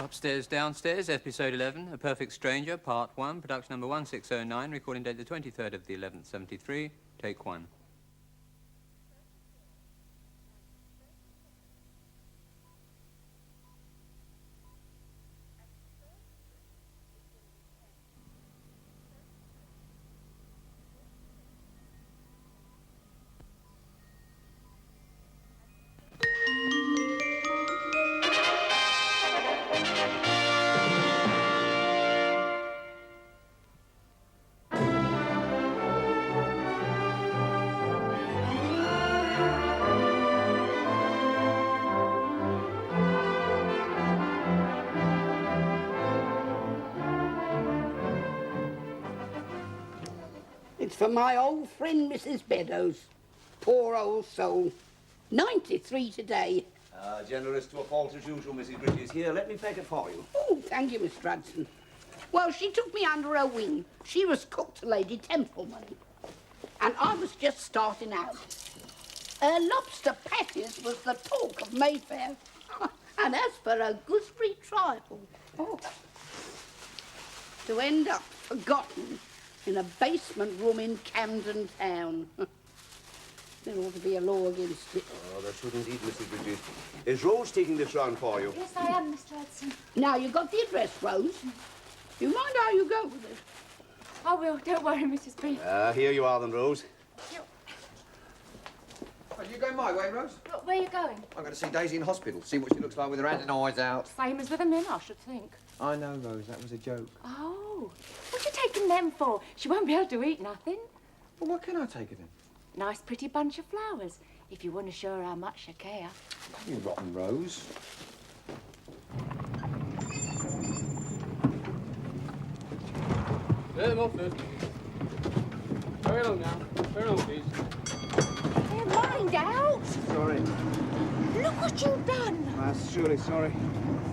Upstairs, Downstairs, episode 11, A Perfect Stranger, part 1, production number 1609, recording date the 23rd of the 11th, 73, take 1. It's for my old friend, Mrs. Beddoes. Poor old soul. 93 today. Generous to a fault as usual, Mrs. Bridges. Here, let me take it for you. Oh, thank you, Mr. Hodson. Well, she took me under her wing. She was cook to Lady Templeman. And I was just starting out. Her lobster patties was the talk of Mayfair. And as for her gooseberry trifle, to end up forgotten in a basement room in Camden Town. There ought to be a law against it. Oh, there should indeed, Mrs. Bridges. Is Rose taking this round for you? Yes, I am, Mr. Hodson. Now, you got the address, Rose. You mind how you go with it? I will. Don't worry, Mrs. B. Here you are then, Rose. Well, you going my way, Rose? Look, where are you going? I'm going to see Daisy in hospital, see what she looks like with her hand and eyes out. Same as with the men, I should think. I know, Rose, that was a joke. Oh, what you taking them for? She won't be able to eat nothing. Well, what can I take her then? Nice, pretty bunch of flowers, if you want to show her how much you care. You rotten Rose. Let them off first. Hurry along now. Hurry along, please. Hey, mind out! Sorry. Look what you've done. I'm surely sorry.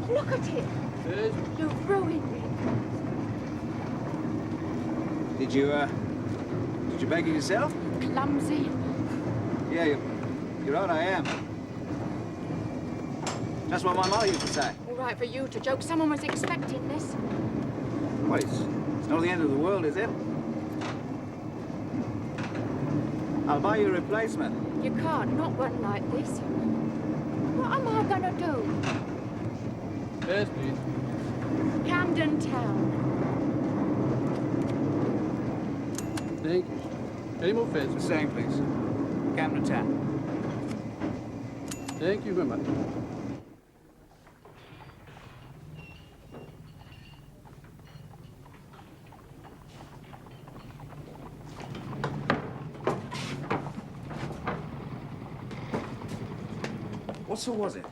Look at it. First. You've ruined it. Did you bag it yourself? Clumsy. Yeah, you're right, I am. That's what my mother used to say. All right for you to joke. Someone was expecting this. Well, it's not the end of the world, is it? I'll buy you a replacement. You can't, not one like this. What am I going to do? First, please. Camden Town. Thank you. Any more fares? The same, please. Camden Town. Thank you very much. What sort was it?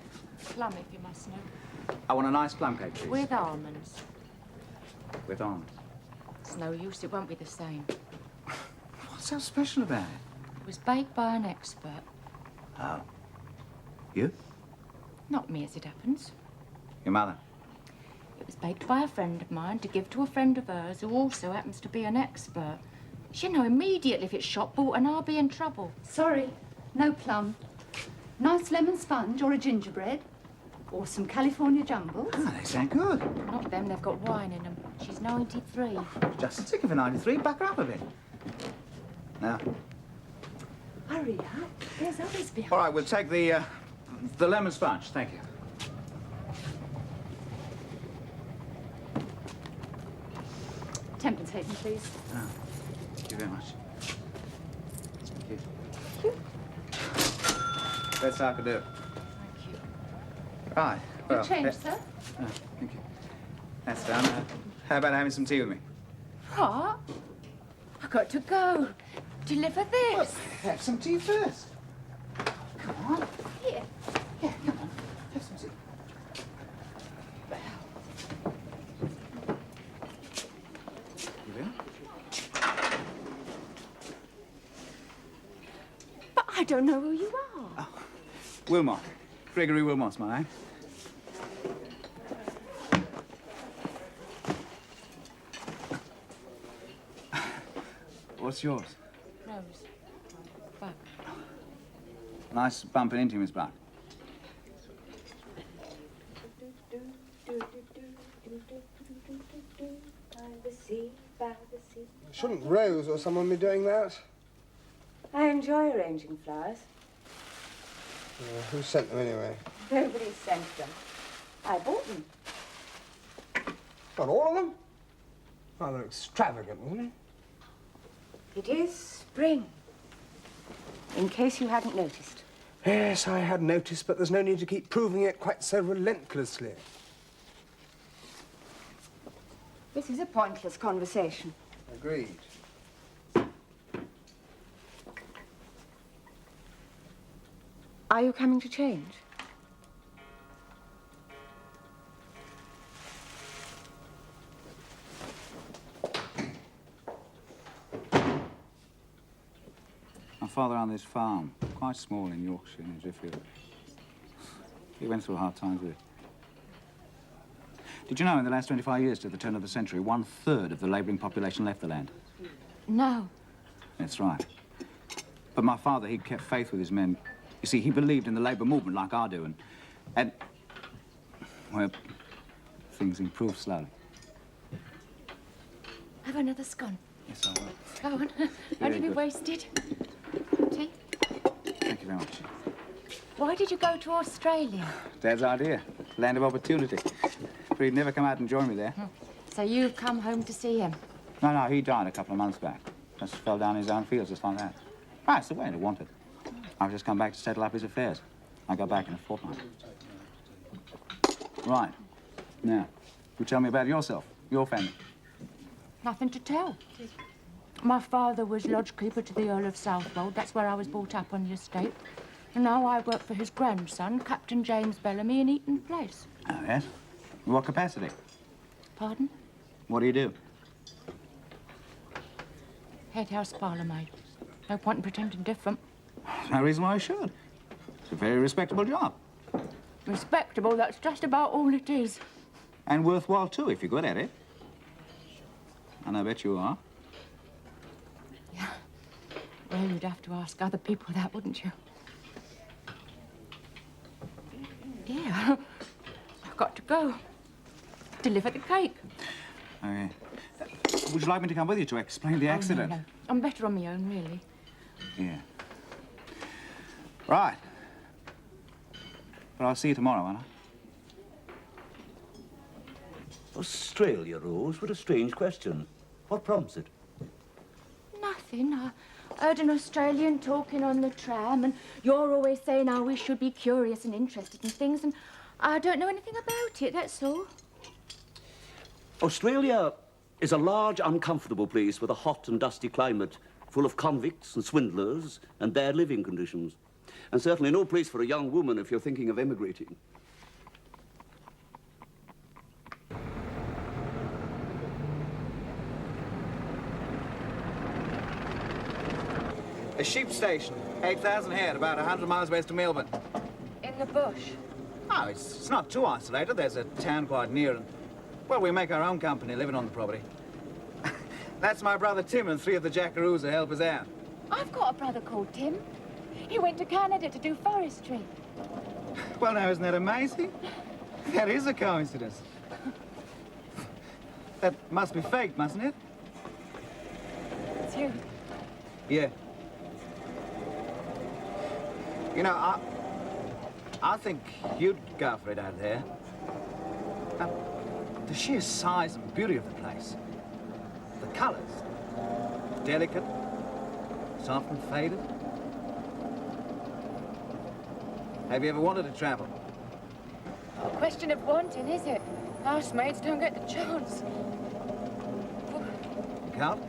Plum, if you must know. I want a nice plum cake, please. With almonds. With almonds. It's no use, it won't be the same. What's so special about it? It was baked by an expert. Oh. You? Not me, as it happens. Your mother? It was baked by a friend of mine to give to a friend of hers who also happens to be an expert. She'll know immediately if it's shop bought and I'll be in trouble. Sorry, no plum. Nice lemon sponge or a gingerbread. Or some California jumbles. Ah, they sound good. Not them, they've got wine in them. She's 93. Just a ticket for 93. Back her up a bit. Now. Hurry up. There's others behind. All right, we'll take the lemon sponge. Thank you. Temperance Haven, please. Oh, thank you very much. Thank you. Thank you. Best I could do. Thank you. Right. Well, Change, sir. Oh, thank you. That's done. How about having some tea with me? What? I've got to go. Deliver this. Well, have some tea first. Come on. Here. Yeah, come on. Have some tea. You will? But I don't know who you are. Oh, Wilmot. Gregory Wilmot's my name. What's yours? Rose. Buck. Nice bumping into him, Miss Buck. By the sea, by the sea. Shouldn't Rose or someone be doing that? I enjoy arranging flowers. Who sent them anyway? Nobody sent them. I bought them. Not all of them? Rather extravagant, wasn't it? It is spring. In case you hadn't noticed. Yes, I had noticed, but there's no need to keep proving it quite so relentlessly. This is a pointless conversation. Agreed. Are you coming to change? My father owned this farm, quite small in Yorkshire, in Driffield. He went through hard times with it. Did you know in the last 25 years to the turn of the century, 1/3 of the labouring population left the land? No. That's right. But my father, he'd kept faith with his men. You see, he believed in the labour movement like I do, and well, things improved slowly. Have another scone. Yes, I will. Go on. Only be good. wasted. Tea? Thank you very much. Why did you go to Australia? Dad's idea. Land of opportunity. But he'd never come out and join me there. So you've come home to see him? No, he died a couple of months back. Just fell down his own fields just like that. Right, it's the way to want it. I've just come back to settle up his affairs. I go back in a fortnight. Right. Now, you tell me about yourself, your family. Nothing to tell. My father was lodge keeper to the Earl of Southwold. That's where I was brought up on the estate. And now I work for his grandson, Captain James Bellamy, in Eaton Place. Oh, yes? In what capacity? Pardon? What do you do? Head house parlour maid. No point in pretending different. There's no reason why I should. It's a very respectable job. Respectable, that's just about all it is. And worthwhile, too, if you're good at it. And I bet you are. Yeah. Well, you'd have to ask other people that, wouldn't you? Yeah. I've got to go. Deliver the cake. Okay. Would you like me to come with you to explain the accident? Oh, no. I'm better on my own, really. Yeah. Right. But I'll see you tomorrow, won't I? Australia, Rose? What a strange question. What prompts it? Nothing. I heard an Australian talking on the tram, and you're always saying how we should be curious and interested in things, and I don't know anything about it, that's all. Australia is a large, uncomfortable place with a hot and dusty climate, full of convicts and swindlers and bad living conditions. And certainly no place for a young woman if you're thinking of emigrating. A sheep station, 8,000 head, about 100 miles west of Melbourne. In the bush? Oh, it's not too isolated. There's a town quite near, and, well, we make our own company living on the property. That's my brother Tim and 3 of the jackaroos who help us out. I've got a brother called Tim. He went to Canada to do forestry. Well, now, isn't that amazing? That is a coincidence. That must be faked, mustn't it? It's you. Yeah. You know, I think you'd go for it out there. The sheer size and beauty of the place. The colours. Delicate, soft and faded. Have you ever wanted to travel? A question of wanting, is it? Housemaids don't get the chance. You can't?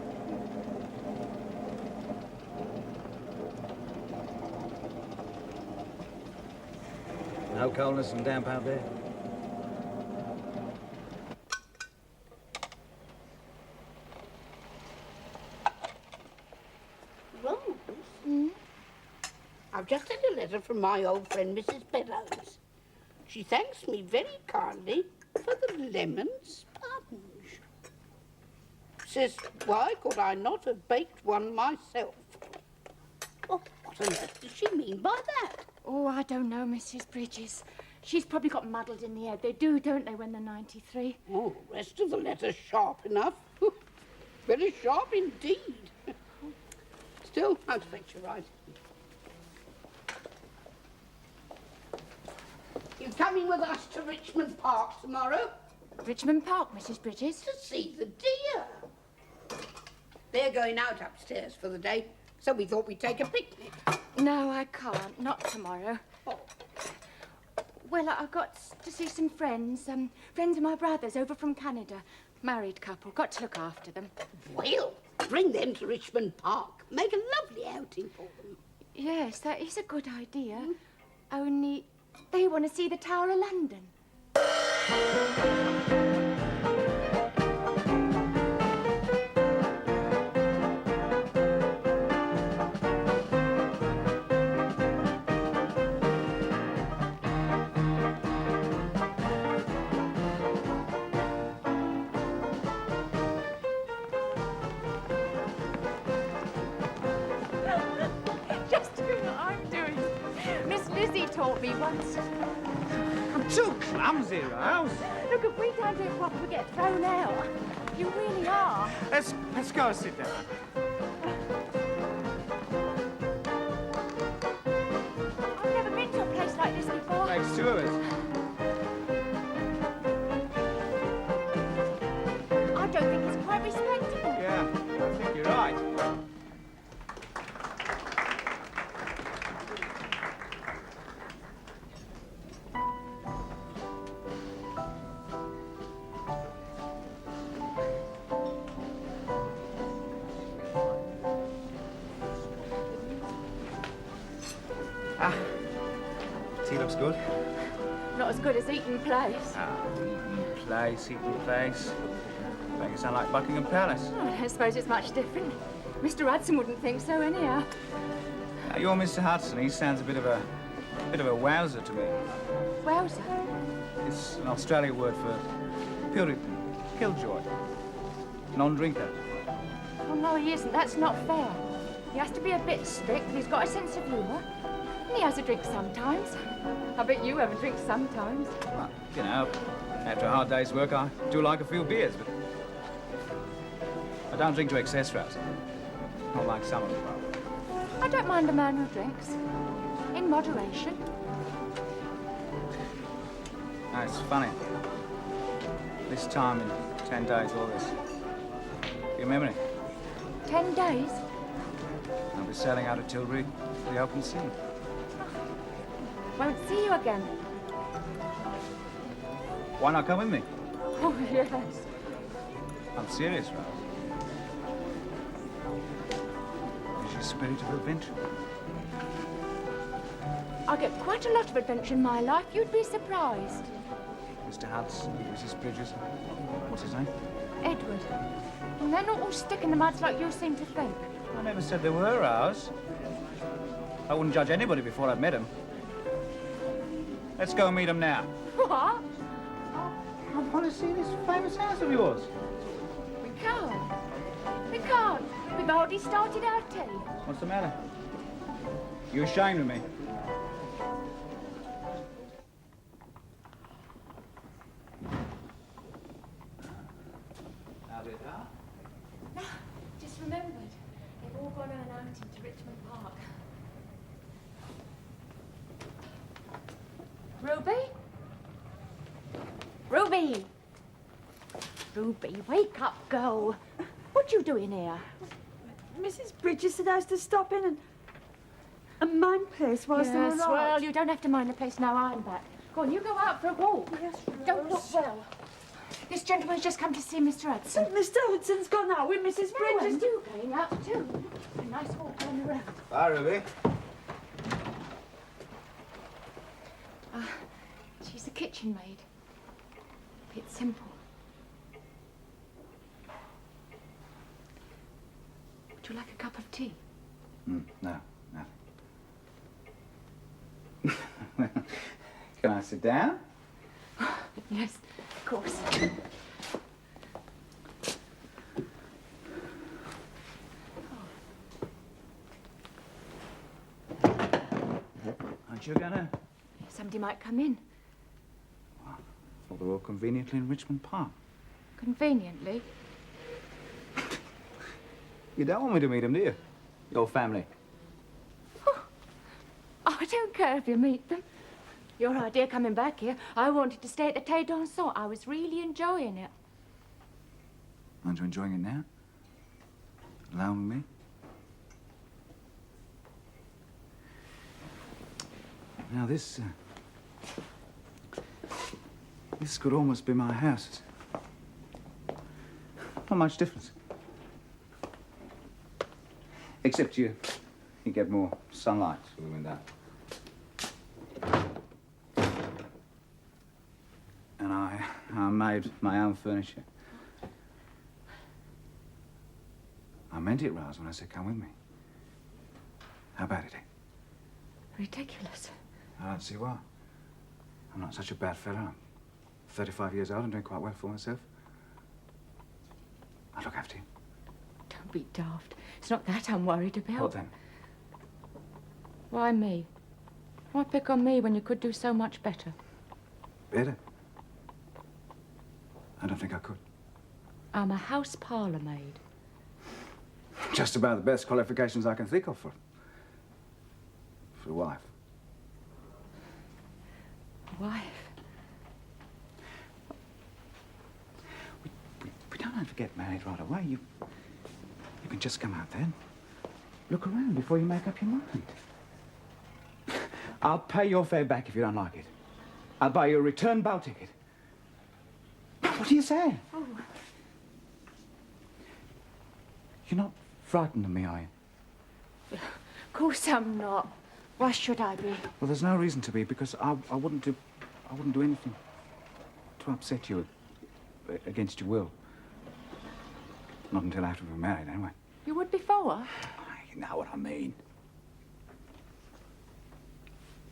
No coldness and damp out there? Rose? I've just had a letter from my old friend, Mrs. Beddoes. She thanks me very kindly for the lemon sponge. Says, why could I not have baked one myself? Oh, what on earth does she mean by that? Oh, I don't know, Mrs. Bridges. She's probably got muddled in the head. They do, don't they, when they're 93? Oh, the rest of the letter's sharp enough. Very sharp indeed. Still, I expect you're right. You coming with us to Richmond Park tomorrow? Richmond Park, Mrs. Bridges? To see the deer. They're going out upstairs for the day, so we thought we'd take a picnic. No, I can't. Not tomorrow. Oh. Well, I've got to see some friends. Friends of my brother's over from Canada. Married couple. Got to look after them. Well, bring them to Richmond Park. Make a lovely outing for them. Yes, that is a good idea. Only they want to see the Tower of London. Just doing what I'm doing. Miss Lizzie taught me once. I'm too clumsy, Rose. Look, if we don't do it properly, we get thrown out. You really are. Let's go sit down. I've never been to a place like this before. Makes two of us. I don't think it's quite respectable. Yeah, I think you're right. Tea looks good. Not as good as Eaton Place. Eaton Place. Make it sound like Buckingham Palace. Oh, I don't suppose it's much different. Mr. Hodson wouldn't think so anyhow. Now, you're Mr. Hodson. He sounds a bit of a wowser to me. Wowzer. It's an Australian word for Puritan, killjoy, non-drinker. Oh, no, he isn't. That's not fair. He has to be a bit strict, but he's got a sense of humour. And he has a drink sometimes. I bet you have a drink sometimes. Well, you know, after a hard day's work, I do like a few beers, but I don't drink to excess, Rose. Not like some of them. I don't mind a man who drinks. In moderation. No, it's funny. This time in 10 days, all this. You remember it? 10 days? I'll be sailing out of Tilbury for the open sea. Won't see you again. Why not come with me? Oh, yes. I'm serious, Rose. Is your spirit of adventure? I get quite a lot of adventure in my life. You'd be surprised. Mr. Hodson, Mrs. Bridges. What's his name? Edward. And they're not all stuck in the muds like you seem to think. I never said they were ours. I wouldn't judge anybody before I'd met him. Let's go and meet him now. What? I want to see this famous house of yours. We can't. We can't. We've already started our tea. What's the matter? You ashamed of me? No, just remembered. They've all gone on an outing to Richmond Park. Ruby? Ruby! Ruby, wake up, girl. What you doing here? Mrs. Bridges said I was to stop in and mind place whilst they were Yes, out. well, you don't have to mind the place now I'm back. Go on, you go out for a walk. Yes, Don't look well. This gentleman's just come to see Mr. Hodson. Mr. Hudson's gone out with Mrs. No, Bridges. and you going out too. A nice walk down the road. Bye, Ruby. She's a kitchen maid. It's simple. Would you like a cup of tea? No. Can I sit down? Yes, of course. Aren't you gonna? Somebody might come in. Well, they're all conveniently in Richmond Park. Conveniently? You don't want me to meet them, do you? Your family. Oh, I don't care if you meet them. Your idea coming back here, I wanted to stay at the Tay Dansant. I was really enjoying it. Aren't you enjoying it now? Alone with me? Now, this could almost be my house. Not much difference. Except you get more sunlight through the window. And I made my own furniture. I meant it, Roz, when I said come with me. How about it? Ridiculous. I don't see why. I'm not such a bad fellow. I'm 35 years old and doing quite well for myself. I look after you. Don't be daft. It's not that I'm worried about. What then? Why me? Why pick on me when you could do so much better? Better? I don't think I could. I'm a house parlour maid. Just about the best qualifications I can think of for a wife. Wife? We don't have to get married right away. You can just come out then. Look around before you make up your mind. I'll pay your fare back if you don't like it. I'll buy you a return boat ticket. What are you saying? Oh. You're not frightened of me, are you? Of course I'm not. Why should I be? Well, there's no reason to be, because I wouldn't do anything to upset you against your will. Not until after we're married, anyway. You would before? You know what I mean.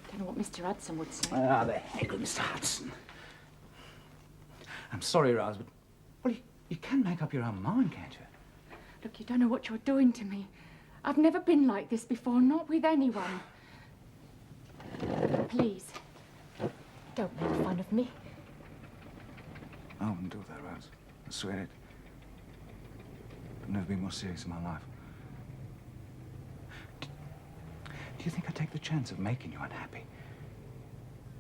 Don't know what Mr. Hodson would say. Ah, the heck with Mr. Hodson. I'm sorry, Roz, but... Well, you can make up your own mind, can't you? Look, you don't know what you're doing to me. I've never been like this before, not with anyone. Please, don't make fun of me. I wouldn't do that, Roz. I swear it. I've never been more serious in my life. Do you think I'd take the chance of making you unhappy?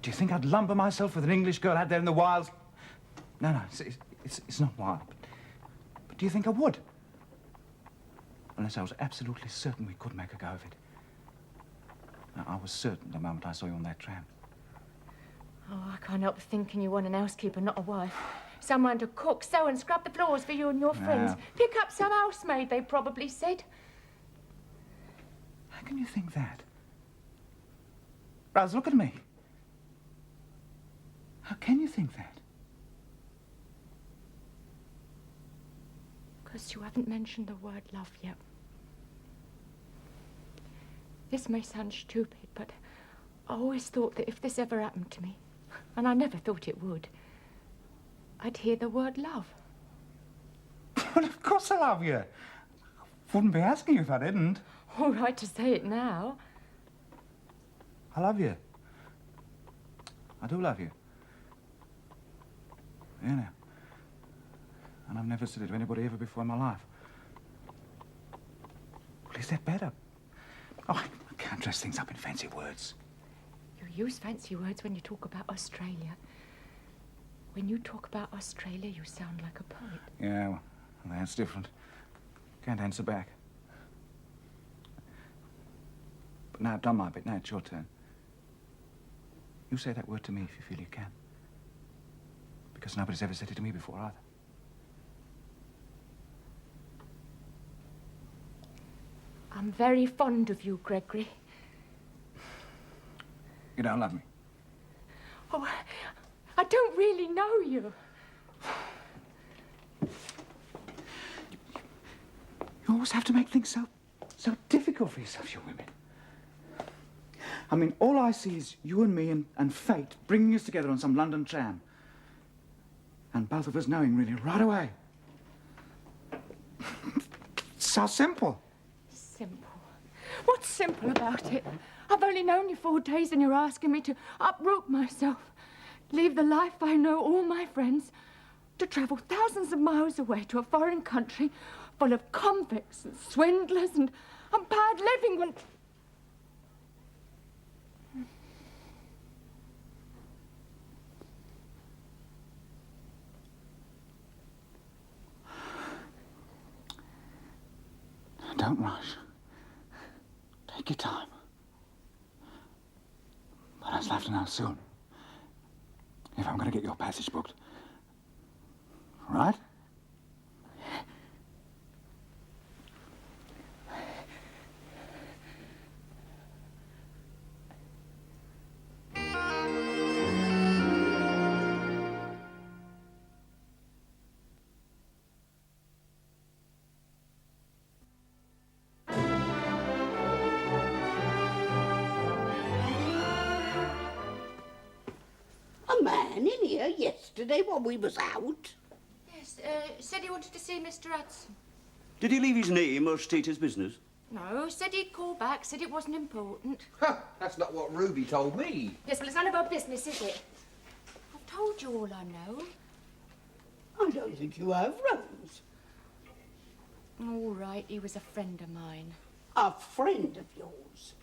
Do you think I'd lumber myself with an English girl out there in the wilds? No, it's not wild. But do you think I would? Unless I was absolutely certain we could make a go of it. Now, I was certain the moment I saw you on that tram. Oh, I can't help thinking you want an housekeeper, not a wife. Someone to cook, sew and scrub the floors for you and your friends. Pick up some housemaid, they probably said. How can you think that? Raz, look at me. How can you think that? Because you haven't mentioned the word love yet. This may sound stupid, but I always thought that if this ever happened to me, and I never thought it would, I'd hear the word love. Well, of course I love you. Wouldn't be asking you if I didn't. All right to say it now. I love you. I do love you. Yeah, now. And I've never said it to anybody ever before in my life. Well, is that better? Oh, I can't dress things up in fancy words. You use fancy words when you talk about Australia. When you talk about Australia, you sound like a poet. Yeah, well, that's different. Can't answer back. But now I've done my bit. Now it's your turn. You say that word to me if you feel you can. Because nobody's ever said it to me before, either. I'm very fond of you, Gregory. You don't love me? Oh, I don't really know you. You always have to make things so difficult for yourself, you women. I mean, all I see is you and me and fate bringing us together on some London tram. And both of us knowing really right away. It's so simple. Simple? What's simple about it? I've only known you 4 days and you're asking me to uproot myself. leave the life I know all my friends, to travel thousands of miles away to a foreign country full of convicts and swindlers and bad living when... Don't rush. Take your time. But I shall have to know soon. If I'm going to get your passage booked. Right? A man in here yesterday while we was out. Yes, said he wanted to see Mr. Hudson. Did he leave his name or state his business? No, said he'd call back, said it wasn't important. Ha! That's not what Ruby told me. Yes, well, it's none of our business, is it? I've told you all I know. I don't think you have, Rose. All right, he was a friend of mine. A friend of yours.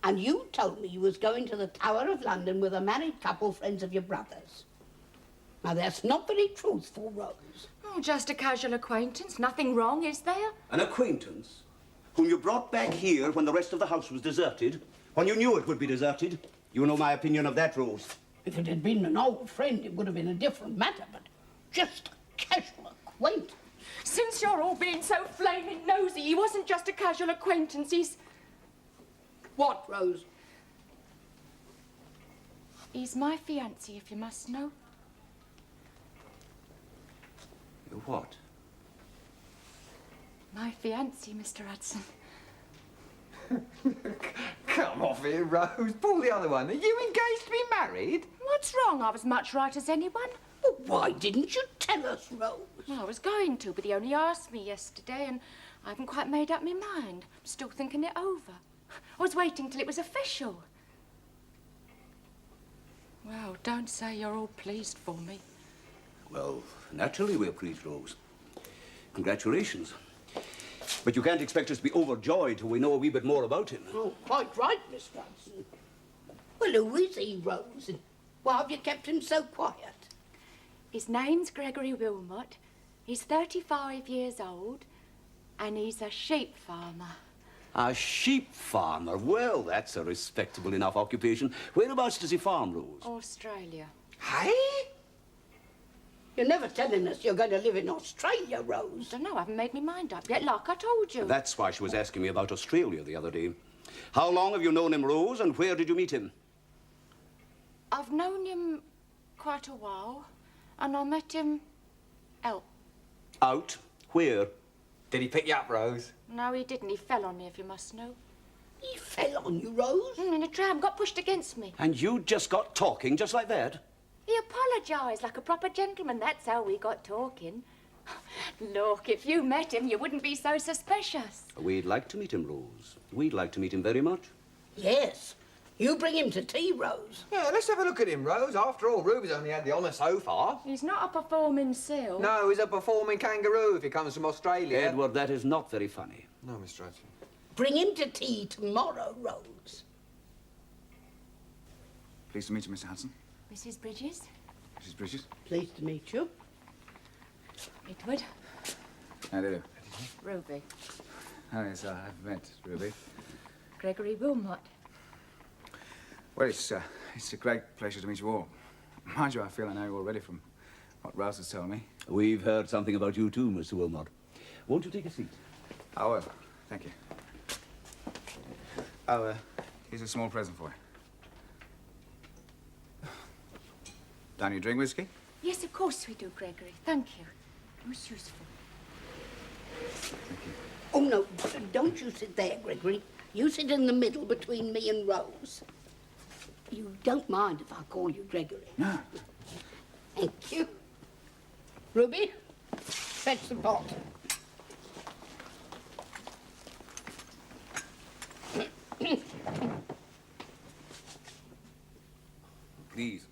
And you told me you was going to the Tower of London with a married couple, friends of your brother's. Now, that's not very truthful, Rose. Oh, just a casual acquaintance. Nothing wrong, is there? An acquaintance whom you brought back here when the rest of the house was deserted, when you knew it would be deserted. You know my opinion of that, Rose. If it had been an old friend, it would have been a different matter, but just a casual acquaintance. Since you're all being so flaming nosy, he wasn't just a casual acquaintance, he's... What, Rose? He's my fiancé, if you must know. You what? My fiancé, Mr. Hudson. Come off here, Rose. Pull the other one. Are you engaged to be married? What's wrong? I was much right as anyone. Well, why didn't you tell us, Rose? Well, I was going to, but he only asked me yesterday, and I haven't quite made up my mind. I'm still thinking it over. I was waiting till it was official. Well, don't say you're all pleased for me. Well, naturally we're pleased, Rose. Congratulations. But you can't expect us to be overjoyed till we know a wee bit more about him. Oh, quite right, Miss Hudson. Well, who is he, Rose? And why have you kept him so quiet? His name's Gregory Wilmot. He's 35 years old, and he's a sheep farmer. A sheep farmer? Well, that's a respectable enough occupation. Whereabouts does he farm, Rose? Australia. Hey? You're never telling us you're going to live in Australia, Rose. I don't know, I haven't made my mind up yet, like I told you. That's why she was asking me about Australia the other day. How long have you known him, Rose, and where did you meet him? I've known him quite a while, and I met him out. Out? Where? Did he pick you up, Rose? No, he didn't. He fell on me, if you must know. He fell on you, Rose? In a tram, got pushed against me. And you just got talking just like that? He apologised like a proper gentleman. That's how we got talking. Look, if you met him, you wouldn't be so suspicious. We'd like to meet him, Rose. We'd like to meet him very much. Yes. You bring him to tea, Rose. Yeah, let's have a look at him, Rose. After all, Ruby's only had the honour so far. He's not a performing seal. No, he's a performing kangaroo if he comes from Australia. Edward, that is not very funny. No, Mr. Hudson. Bring him to tea tomorrow, Rose. Pleased to meet you, Mr. Hodson. Mrs. Bridges? Mrs. Bridges. Pleased to meet you. Edward? How do you do? Ruby. Oh, yes, I've met Ruby. Gregory Wilmot. Well, it's a great pleasure to meet you all. Mind you, I feel I know you already from what Rose has told me. We've heard something about you too, Mr. Wilmot. Won't you take a seat? Oh, well, thank you. Oh, here's a small present for you. Don't you drink whiskey? Yes, of course we do, Gregory. Thank you. Most useful. Thank you. Oh, no, don't you sit there, Gregory. You sit in the middle between me and Rose. You don't mind if I call you Gregory? No. Thank you. Ruby, fetch the pot. Please.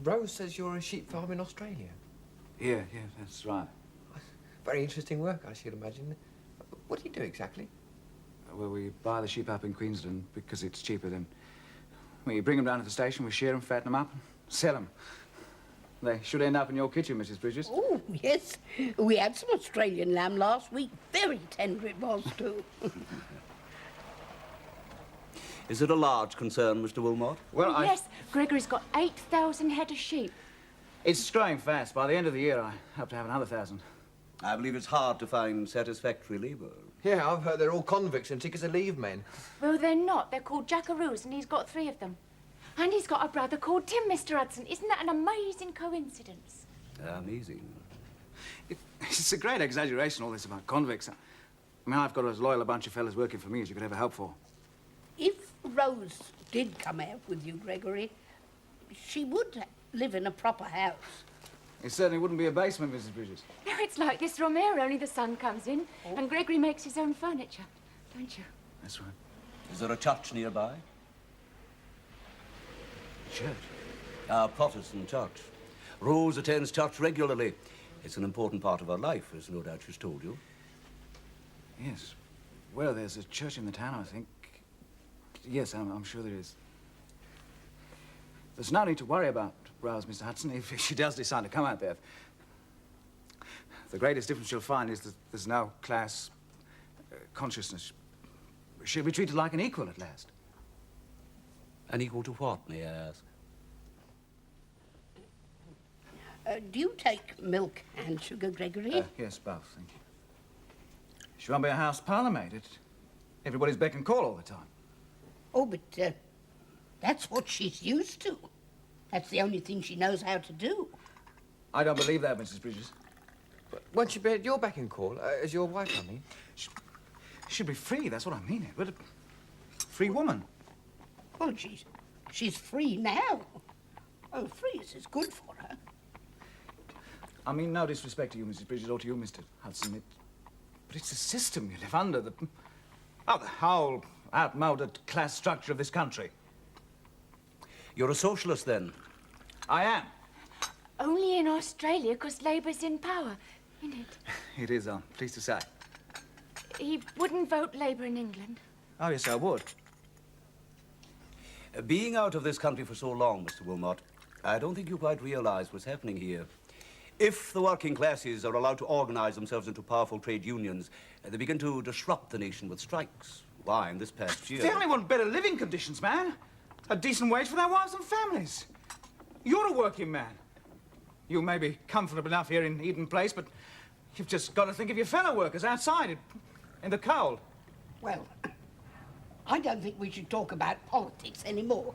Rose says you're a sheep farm in Australia. Yeah, that's right. Very interesting work, I should imagine. What do you do exactly? Well, we buy the sheep up in Queensland because it's cheaper than... We bring them down to the station, we shear them, fatten them up, and sell them. They should end up in your kitchen, Mrs. Bridges. Oh, yes. We had some Australian lamb last week. Very tender it was, too. Is it a large concern, Mr. Wilmot? Well, Yes, Gregory's got 8,000 head of sheep. It's growing fast. By the end of the year, I hope to have another 1,000. I believe it's hard to find satisfactory labour. Yeah, I've heard they're all convicts and tickets to leave men. Well, they're not. They're called jackaroos, and he's got 3 of them. And he's got a brother called Tim, Mr. Hudson. Isn't that an amazing coincidence? Amazing. It's a great exaggeration, all this about convicts. I mean, I've got as loyal a bunch of fellas working for me as you could ever hope for. If Rose did come out with you, Gregory, she would live in a proper house. It certainly wouldn't be a basement, Mrs. Bridges. No, it's like this room here, only the sun comes in, and Gregory makes his own furniture, don't you? That's right. Is there a church nearby? Church? A Protestant church. Rose attends church regularly. It's an important part of her life, as no doubt she's told you. Yes. Well, there's a church in the town, I think. Yes, I'm sure there is. There's no need to worry about Rose, Mr. Hudson, if she does decide to come out there. The greatest difference she'll find is that there's no class consciousness. She'll be treated like an equal at last. An equal to what, may I ask? Do you take milk and sugar, Gregory? Yes, both, thank you. She won't be a house parlour maid. Everybody's beck and call all the time. Oh, but that's what she's used to. That's the only thing she knows how to do. I don't believe that, Mrs. Bridges. But won't you be at your beck and call, as your wife, I mean? She'll be free, that's what I mean. But a free woman. Well, she's free now. Oh, free is good for her. I mean, no disrespect to you, Mrs. Bridges, or to you, Mr. Hudson. But it's the system you live under, the whole outmoded class structure of this country. You're a socialist, then? I am. Only in Australia, because Labour's in power, isn't it? It is, I'm pleased to say. He wouldn't vote Labour in England. Oh, yes, I would. Being out of this country for so long, Mr. Wilmot, I don't think you quite realise what's happening here. If the working classes are allowed to organise themselves into powerful trade unions, they begin to disrupt the nation with strikes. Why, in this past year... They only want better living conditions, man. A decent wage for their wives and families. You're a working man. You may be comfortable enough here in Eden Place, but you've just got to think of your fellow workers outside in the cold. Well, I don't think we should talk about politics anymore.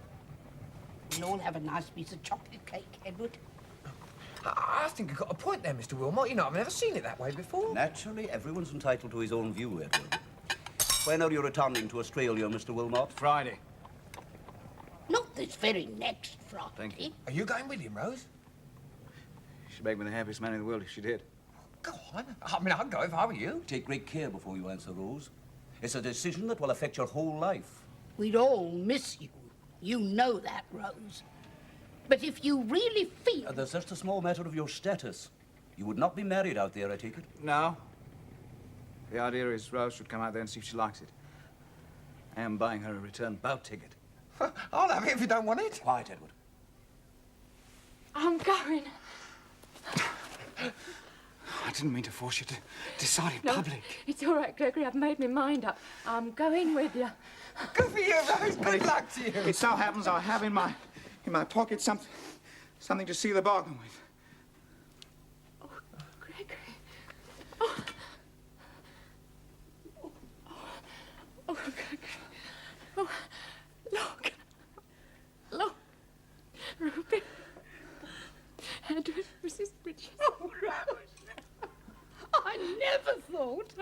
We'll all have a nice piece of chocolate cake, Edward. I think you've got a point there, Mr. Wilmot. You know, I've never seen it that way before. Naturally, everyone's entitled to his own view, Edward. When are you returning to Australia, Mr. Wilmot? Friday. Not this very next Friday. Thank you. Are you going with him, Rose? She'd make me the happiest man in the world if she did. Go on. I mean, I'd go if I were you. Take great care before you answer, Rose. It's a decision that will affect your whole life. We'd all miss you. You know that, Rose. But if you really feel... There's just a small matter of your status. You would not be married out there, I take it? No. The idea is Rose should come out there and see if she likes it. I am buying her a return boat ticket. I'll have it if you don't want it. Quiet, Edward. I'm going. I didn't mean to force you to decide in public. It's all right, Gregory. I've made my mind up. I'm going with you. Good for you, Rose. Good luck to you. It so happens I have in my pocket something to seal the bargain with. Oh, Gregory. Oh. Oh, Gregory. Oh, look. Look. Ruby. Edward, Mrs. Bridges. Oh, Rose. I never thought.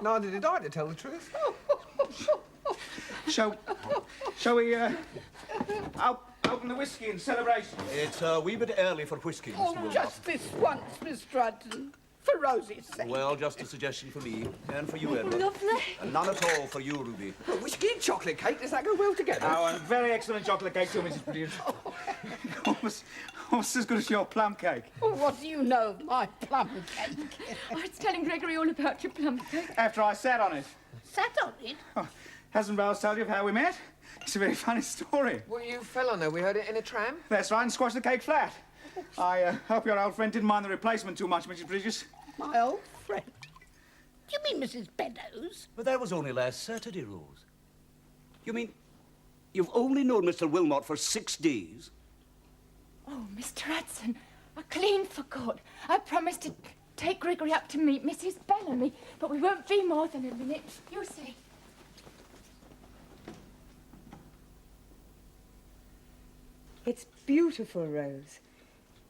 Neither did I, to tell the truth. Shall we open the whiskey in celebration? It's a wee bit early for whiskey, Mr. Oh, Wilmot. just this once, Mr. Hudson. For Rosie's sake. Well, just a suggestion for me, and for you, Edward. Lovely. And none at all for you, Ruby. Well, whiskey and chocolate cake, does that go well together? Oh, and very excellent chocolate cake too, Mrs. Bridges. Almost as good as your plum cake. Oh, what do you know of my plum cake? I was telling Gregory all about your plum cake. After I sat on it. Sat on it? Oh, hasn't Bells told you of how we met? It's a very funny story. Well, you fell on her. We heard it in a tram. That's right, and squashed the cake flat. I hope your old friend didn't mind the replacement too much, Mrs. Bridges. My old friend. Do you mean Mrs. Beddoes? But that was only last Saturday, Rose. You mean you've only known Mr. Wilmot for 6 days? Oh, Mr. Hudson, I clean forgot. I promised to take Gregory up to meet Mrs. Bellamy, but we won't be more than a minute. You see. It's beautiful, Rose.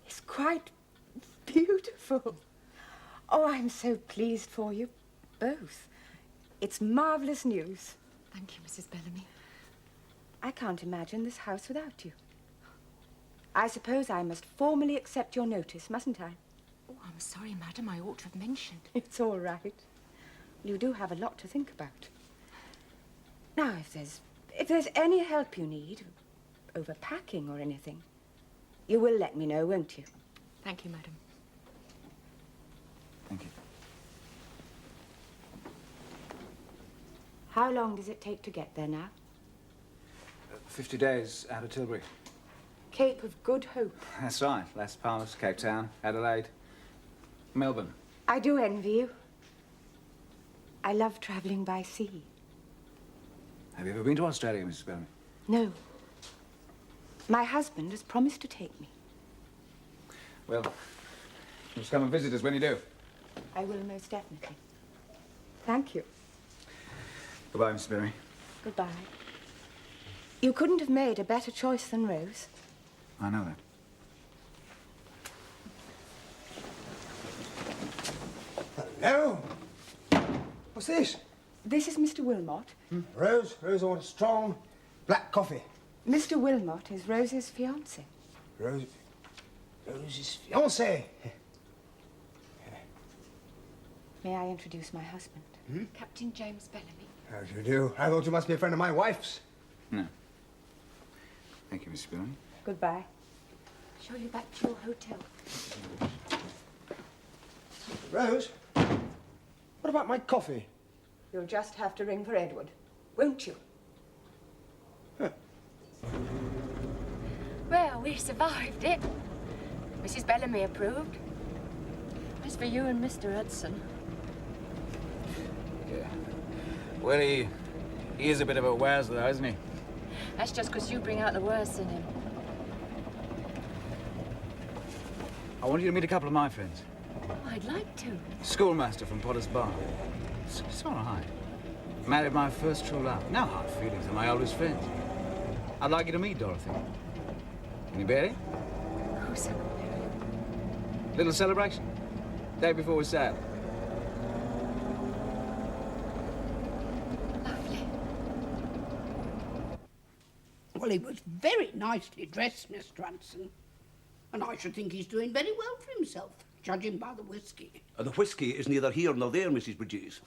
It's quite beautiful. Oh, I'm so pleased for you, both. It's marvellous news. Thank you, Mrs. Bellamy. I can't imagine this house without you. I suppose I must formally accept your notice, mustn't I? Oh, I'm sorry, madam. I ought to have mentioned. It's all right. You do have a lot to think about. Now, if there's any help you need, over packing or anything, you will let me know, won't you? Thank you, madam. Thank you. How long does it take to get there now? 50 days out of Tilbury. Cape of Good Hope. That's right. Las Palmas, Cape Town, Adelaide, Melbourne. I do envy you. I love travelling by sea. Have you ever been to Australia, Mrs. Bellamy? No. My husband has promised to take me. Well, just come and visit us when you do. I will most definitely. Thank you. Goodbye, Mrs. Bellamy. Goodbye. You couldn't have made a better choice than Rose. I know that. Hello? What's this? This is Mr. Wilmot. Rose, I want a strong black coffee. Mr. Wilmot is Rose's fiancé. Rose's fiancé. May I introduce my husband? Captain James Bellamy. How do you do? I thought you must be a friend of my wife's. No. Thank you, Mrs. Bellamy. Goodbye. Show you back to your hotel. Rose, what about my coffee? You'll just have to ring for Edward, won't you? Well, we survived it. Mrs. Bellamy approved. As for you and Mr. Hudson. Yeah. Well, he is a bit of a waz, though, isn't he? That's just because you bring out the worst in him. I want you to meet a couple of my friends. Oh, I'd like to. Schoolmaster from Potter's Bar. It's all right. Married my first true love. No hard feelings. They're my oldest friends. I'd like you to meet Dorothy. Can you bear it? Of course I will, Mary. Little celebration. Day before we sail. Lovely. Well, he was very nicely dressed, Mr. Hudson. And I should think he's doing very well for himself, judging by the whiskey. The whiskey is neither here nor there, Mrs. Bridges.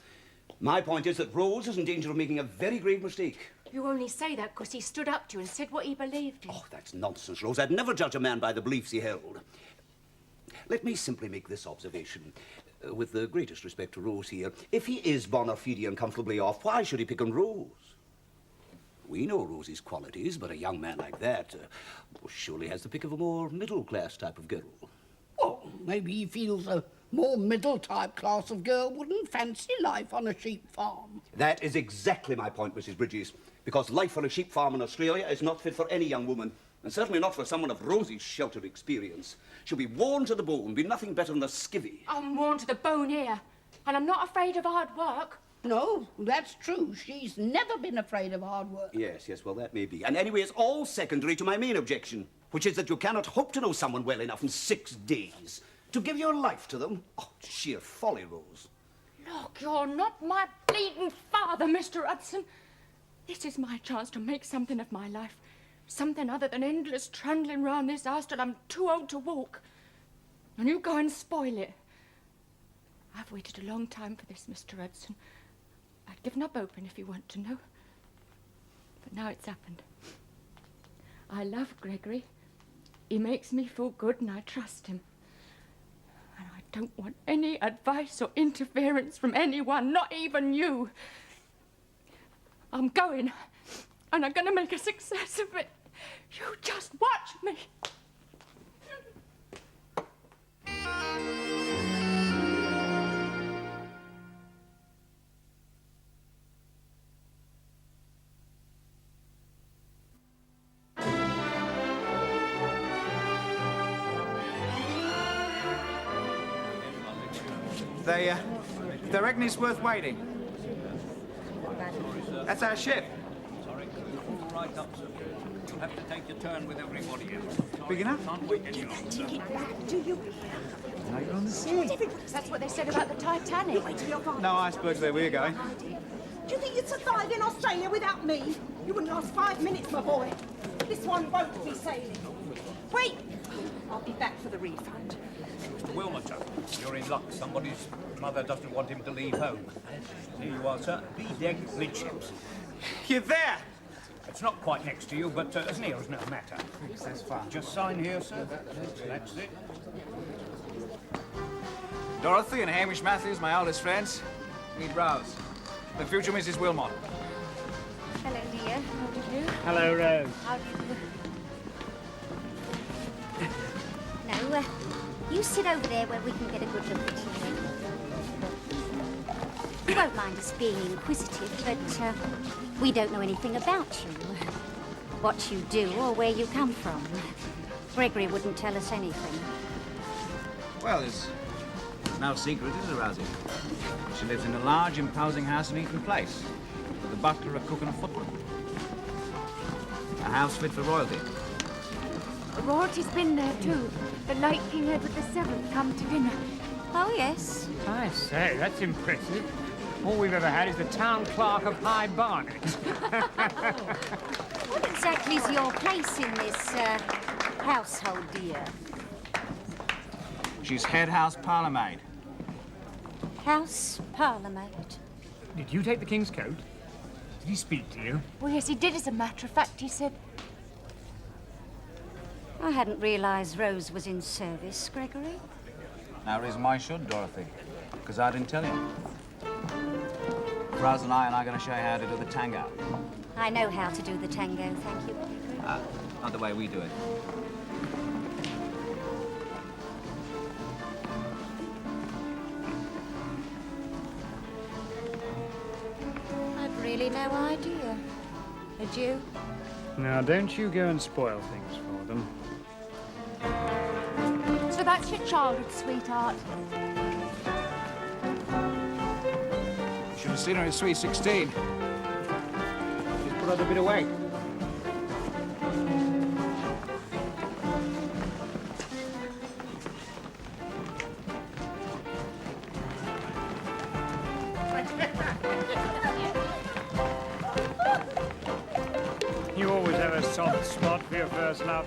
My point is that Rose is in danger of making a very grave mistake. You only say that because he stood up to you and said what he believed in. Oh, that's nonsense, Rose. I'd never judge a man by the beliefs he held. Let me simply make this observation. With the greatest respect to Rose here, if he is bona fide and comfortably off, why should he pick on Rose? We know Rosie's qualities, but a young man like that surely has the pick of a more middle-class type of girl. Well, maybe he feels a more middle-type class of girl wouldn't fancy life on a sheep farm. That is exactly my point, Mrs. Bridges, because life on a sheep farm in Australia is not fit for any young woman, and certainly not for someone of Rosie's sheltered experience. She'll be worn to the bone, be nothing better than a skivvy. I'm worn to the bone here, and I'm not afraid of hard work. No, that's true. She's never been afraid of hard work. Yes, well, that may be. And anyway, it's all secondary to my main objection, which is that you cannot hope to know someone well enough in 6 days. To give your life to them? Oh, sheer folly, Rose. Look, you're not my bleeding father, Mr. Hudson. This is my chance to make something of my life. Something other than endless trundling round this house till I'm too old to walk. And you go and spoil it. I've waited a long time for this, Mr. Hodson. I'd given up hoping if you want to know. But now it's happened. I love Gregory. He makes me feel good and I trust him. And I don't want any advice or interference from anyone, not even you. I'm going, and I'm going to make a success of it. You just watch me. They reckon it's worth waiting. That's our ship. All right, up, sir. You'll have to take your turn with everybody else. Big enough? Can't wait any longer, sir. Do you? Now you're on the sea. That's what they said about the Titanic. No icebergs where we're going. Do you think you'd survive in Australia without me? You wouldn't last 5 minutes, my boy. This one won't be sailing. Wait! I'll be back for the refund. Mr. Wilmot, you're in luck. Somebody's mother doesn't want him to leave home. Here you are, sir. B-deck midships. You're there! It's not quite next to you, but as near as no matter. That's fine. Just sign here, sir. That's it. Dorothy and Hamish Matthews, my oldest friends. Meet Rose, the future Mrs. Wilmot. Hello, dear. How do you do? Hello, Rose. How do you do? No, you sit over there where we can get a good look at you. You won't mind us being inquisitive, but we don't know anything about you. What you do or where you come from. Gregory wouldn't tell us anything. Well, there's no secret, is there, Rosie? She lives in a large, imposing house in Eaton Place, with a butler, a cook and a footman. A house fit for royalty. Royalty's been there too. The late King Edward VII come to dinner. Oh, yes. I say, that's impressive. All we've ever had is the town clerk of High Barnet. What exactly is your place in this household, dear? She's head house parlourmaid. House parlourmaid? Did you take the king's coat? Did he speak to you? Well, yes, he did, as a matter of fact. He said... I hadn't realised Rose was in service, Gregory. No reason why I should, Dorothy. Because I didn't tell you. Rose and I are going to show you how to do the tango. I know how to do the tango, thank you, Gregory. Not the way we do it. I've really no idea. Did you? Now, don't you go and spoil things for them. So that's your childhood, sweetheart. Should have seen her at Sweet 16. She's put on a bit of weight. You always have a soft spot for your first love.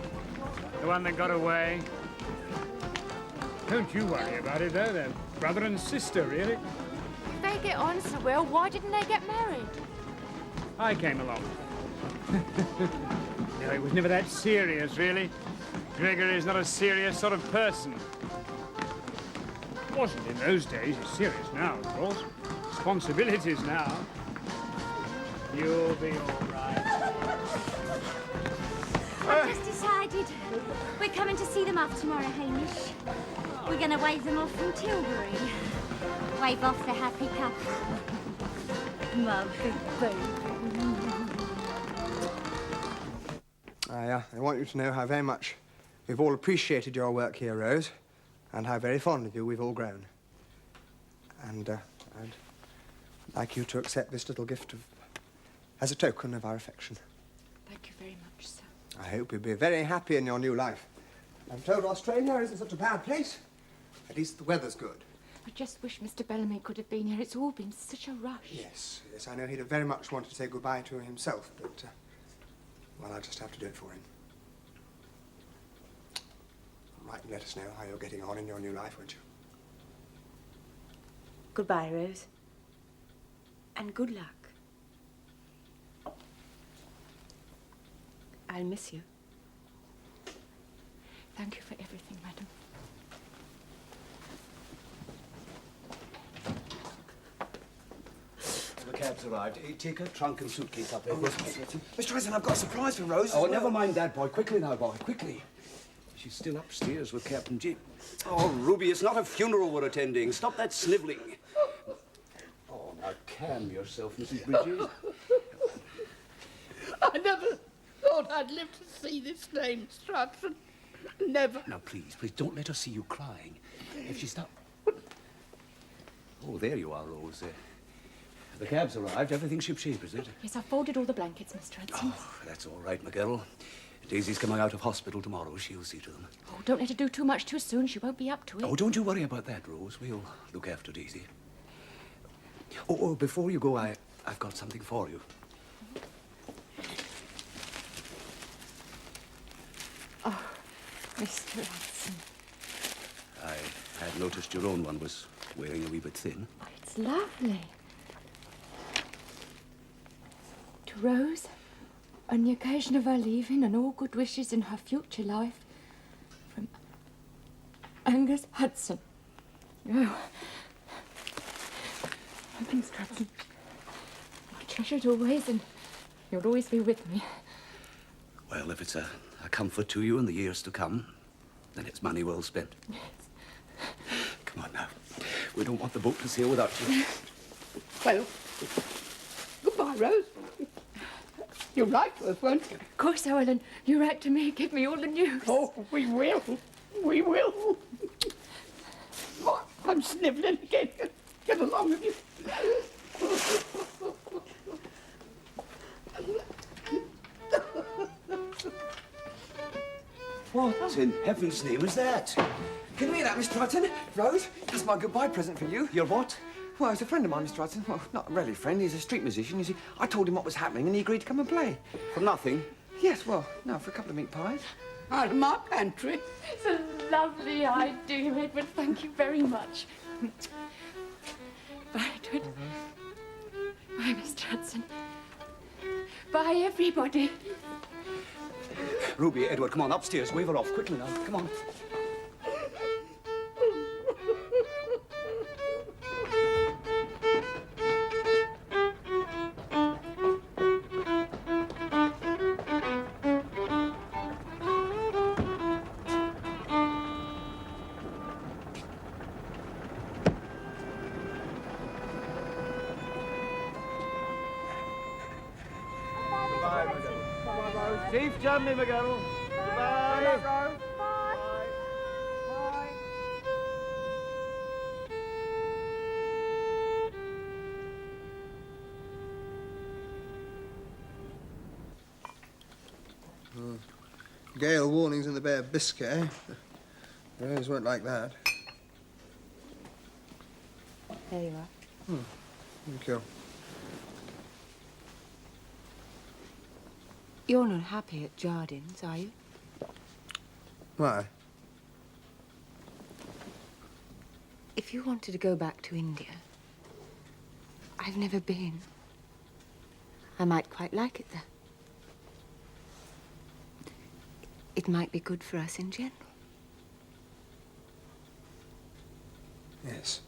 The one that got away. Don't you worry about it, though. They're brother and sister, really. If they get on so well, why didn't they get married? I came along. No, it was never that serious, really. Gregory is not a serious sort of person. Wasn't in those days. He's serious now, of course. Responsibilities now. You'll be all right. I've just decided we're coming to see them off tomorrow, Hamish. We're going to wave them off from Tilbury. Wave off the happy couple. My big baby. I want you to know how very much we've all appreciated your work here, Rose, and how very fond of you we've all grown. And I'd like you to accept this little gift as a token of our affection. Thank you very much, sir. I hope you'll be very happy in your new life. I'm told Australia isn't such a bad place. At least the weather's good. I just wish Mr. Bellamy could have been here. It's all been such a rush. Yes, yes, I know he'd have very much wanted to say goodbye to himself, but, well, I'll just have to do it for him. Write and let us know how you're getting on in your new life, won't you? Goodbye, Rose. And good luck. I'll miss you. Thank you for everything, madam. The cab's arrived. Take a trunk and suitcase up there. Mr. Hodson, I've got a surprise for Rose. Oh, never mind that, boy. Quickly now, boy. Quickly. She's still upstairs with Captain Jim. Oh, Ruby, it's not a funeral we're attending. Stop that snivelling. Oh, now calm yourself, Mrs. Bridges. I never thought I'd live to see this day, Mr. Hodson. Never. Now, please, don't let her see you crying. If she stops... Oh, there you are, Rose. The cab's arrived. Everything's shipshape, is it? Yes, I folded all the blankets, Mr. Hudson. Oh, that's all right, McGarrel. Daisy's coming out of hospital tomorrow. She'll see to them. Oh, don't let her do too much too soon. She won't be up to it. Oh, don't you worry about that, Rose. We'll look after Daisy. Oh, before you go, I've got something for you. Oh, Mr. Hudson. I had noticed your own one was wearing a wee bit thin. Oh, it's lovely. To Rose, on the occasion of her leaving and all good wishes in her future life, from Angus Hodson. Oh, Mr. Hudson, I'll treasure it always, and you'll always be with me. Well, if it's a comfort to you in the years to come, then it's money well spent. Yes. Come on now. We don't want the boat to sail without you. Well, goodbye, Rose. You'll write to us, won't you? Of course I will, and you write to me, give me all the news. Oh, we will. We will. Oh, I'm snivelling again. Get along with you. What in heaven's name is that? Can you hear that, Mr. Hodson? Rose, that's my goodbye present for you. Your what? Well, he's a friend of mine, Mr. Hodson. Well, not really a friend. He's a street musician. You see, I told him what was happening and he agreed to come and play. For nothing? Yes, well, no, for a couple of meat pies. Out of my pantry. It's a lovely idea, Edward. Thank you very much. Bye, Edward. Bye, Mr. Hudson. Bye, everybody. Ruby, Edward, come on, upstairs. Wave her off. Quickly now. Come on. Safe journey, McGarrel. Goodbye. Bye. Gale warnings in the Bay of Biscay. Rose won't like that. There you are. Thank you. You're not happy at Jardines, are you? Why? If you wanted to go back to India, I've never been. I might quite like it there. It might be good for us in general. Yes.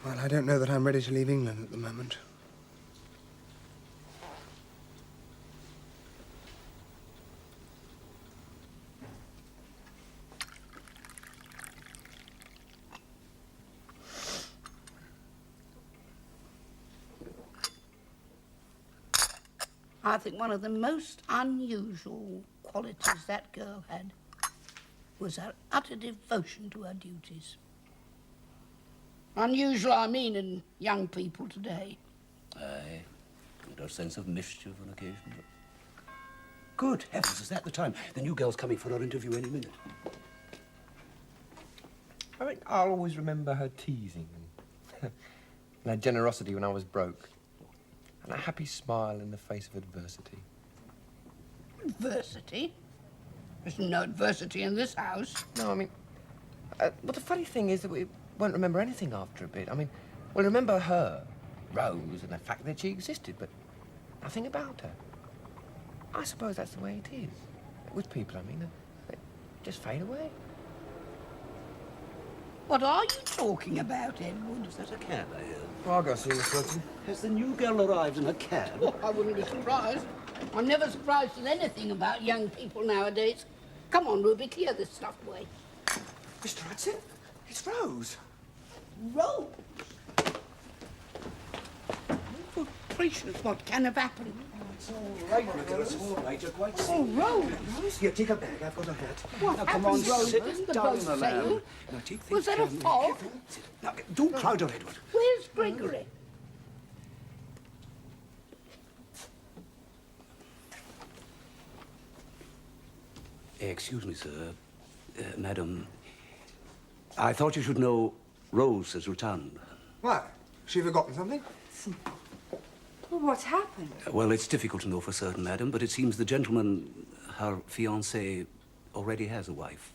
Well, I don't know that I'm ready to leave England at the moment. I think one of the most unusual qualities that girl had was her utter devotion to her duties. Unusual, I mean, in young people today. Aye, and her sense of mischief on occasion. Good heavens, is that the time? The new girl's coming for her interview any minute. I think I'll always remember her teasing and her generosity when I was broke. And a happy smile in the face of adversity. Adversity? There's no adversity in this house. No, I mean, but the funny thing is that won't remember anything after a bit. I mean, we'll remember her, Rose, and the fact that she existed, but nothing about her. I suppose that's the way it is. With people, I mean, they just fade away. What are you talking about, Edward? Is that a cab I hear? Well, I'll go see Miss Hodson. Has the new girl arrived in a cab? Oh, I wouldn't be surprised. I'm never surprised at anything about young people nowadays. Come on, Ruby, clear this stuff away. Mr. Hudson, it's Rose. Rose? For gracious, what can have happened? It's all right, Nicholas. All right, you're quite safe. Oh, Rose! Here, take a bag. I've got a hat. What now, come on, happened, Rose? sit Wasn't the down, boat my sailing? lamb. Now, take things Was that a calmly. fog? Sit. Now, don't crowd her, Edward. Where's Gregory? Excuse me, sir. Madam, I thought you should know Rose has returned. Why? She forgotten something? Well, what's happened? Well, it's difficult to know for certain, madam, but it seems the gentleman, her fiancé, already has a wife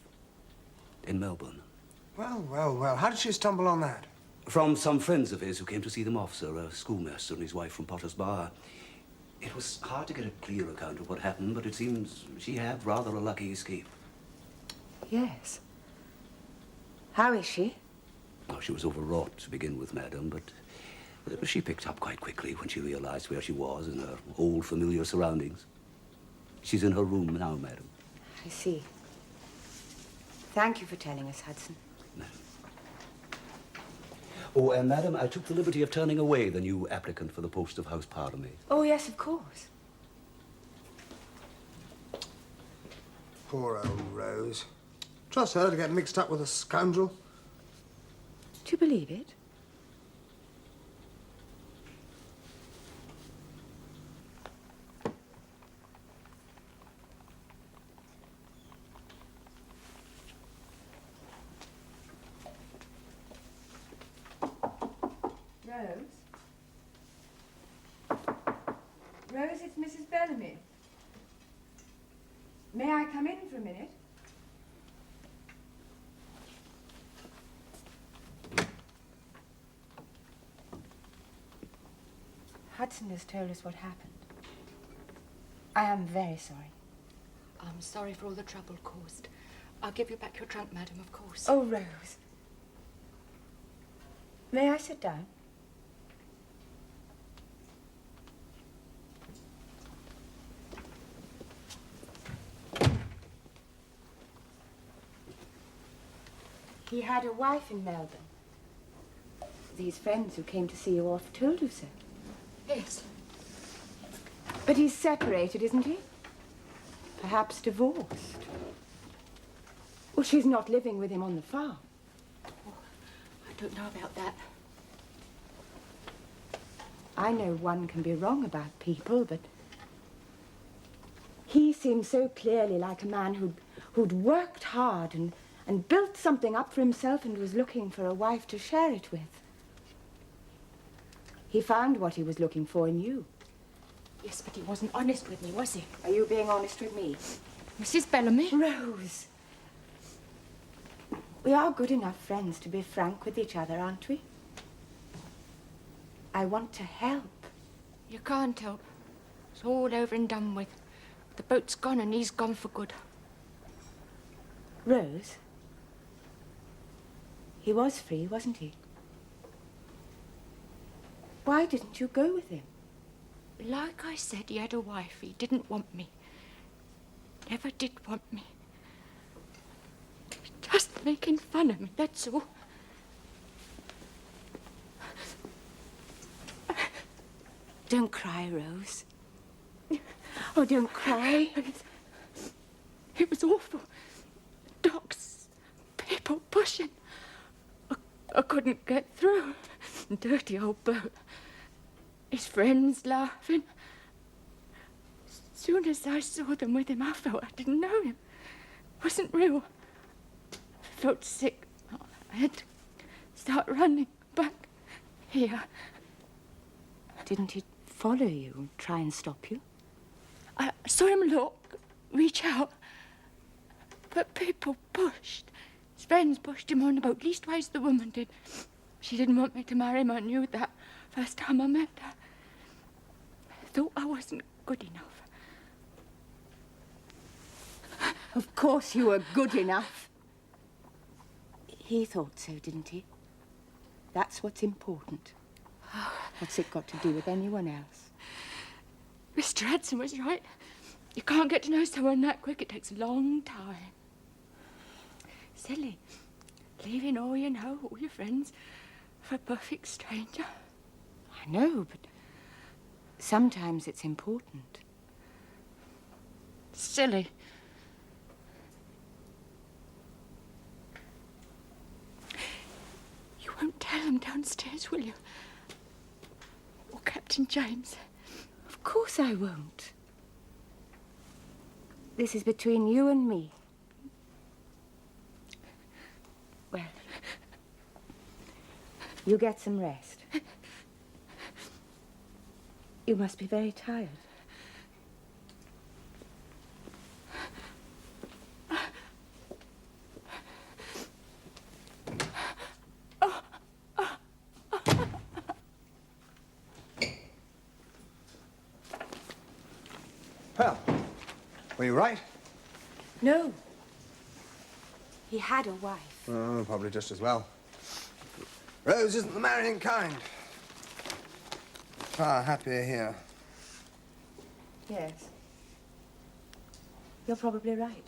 in Melbourne. Well, well, well. How did she stumble on that? From some friends of his who came to see them off, sir, a schoolmaster and his wife from Potter's Bar. It was hard to get a clear account of what happened, but it seems she had rather a lucky escape. Yes. How is she? Now, she was overwrought to begin with, madam, but she picked up quite quickly when she realized where she was in her old familiar surroundings. She's in her room now, madam. I see. Thank you for telling us, Hudson. Oh, and madam, I took the liberty of turning away the new applicant for the post of house parlourmaid. Oh, yes, of course. Poor old Rose. Trust her to get mixed up with a scoundrel. Do you believe it? Rose, it's Mrs. Bellamy. May I come in for a minute? Hudson has told us what happened. I am very sorry. I'm sorry for all the trouble caused. I'll give you back your trunk, madam, of course. Oh, Rose. May I sit down? He had a wife in Melbourne. These friends who came to see you off told you so. Yes. But he's separated, isn't he? Perhaps divorced. Well, she's not living with him on the farm. Oh, I don't know about that. I know one can be wrong about people, but he seems so clearly like a man who'd worked hard and built something up for himself and was looking for a wife to share it with. He found what he was looking for in you. Yes, but he wasn't honest with me, was he? Are you being honest with me? Mrs. Bellamy? Rose. We are good enough friends to be frank with each other, aren't we? I want to help. You can't help. It's all over and done with. The boat's gone and he's gone for good. Rose, he was free, wasn't he? Why didn't you go with him? Like I said, he had a wife. He didn't want me. Never did want me. Just making fun of me, that's all. Don't cry, Rose. Oh, don't cry. It was awful. Docks, people pushing. I couldn't get through. Dirty old boat. His friends laughing. As soon as I saw them with him, I felt I didn't know him. It wasn't real. I felt sick. I had to start running back here. Didn't he follow you and try and stop you? I saw him look, reach out, but people pushed. His friends pushed him on the boat, leastways the woman did. She didn't want me to marry him, I knew that first time I met her. I thought I wasn't good enough. Of course you were good enough. He thought so, didn't he? That's what's important. What's it got to do with anyone else? Mr. Hodson was right. You can't get to know someone that quick. It takes a long time. Silly. Leaving all you know, all your friends, for a perfect stranger. I know, but sometimes it's important. Silly. You won't tell him downstairs, will you? Or Captain James? Of course I won't. This is between you and me. Well, you get some rest. You must be very tired. Well, were you right? No. He had a wife. Oh, probably just as well. Rose isn't the marrying kind. Far happier here. Yes. You're probably right.